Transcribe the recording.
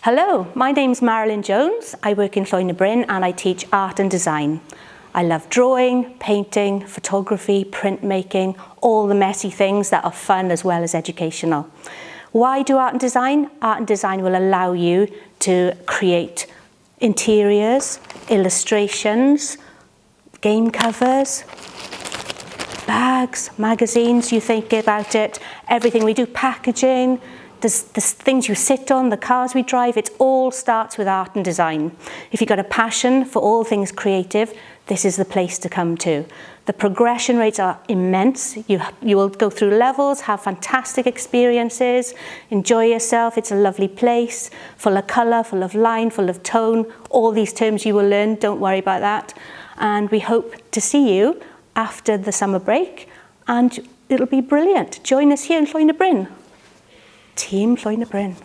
Hello, my name's Marilyn Jones. I work in Llwyn y Bryn and I teach art and design. I love drawing, painting, photography, printmaking, all the messy things that are fun as well as educational. Why do art and design? Art and design will allow you to create interiors, illustrations, game covers, bags, magazines, you think about it, everything we do, packaging, the things you sit on, the cars we drive, it all starts with art and design. If you've got a passion for all things creative, this is the place to come to. The progression rates are immense. You will go through levels, have fantastic experiences, enjoy yourself. It's a lovely place, full of colour, full of line, full of tone. All these terms you will learn, don't worry about that. And we hope to see you after the summer break, and it'll be brilliant. Join us here in Llwyn y Bryn. Team Llwyn y Bryn.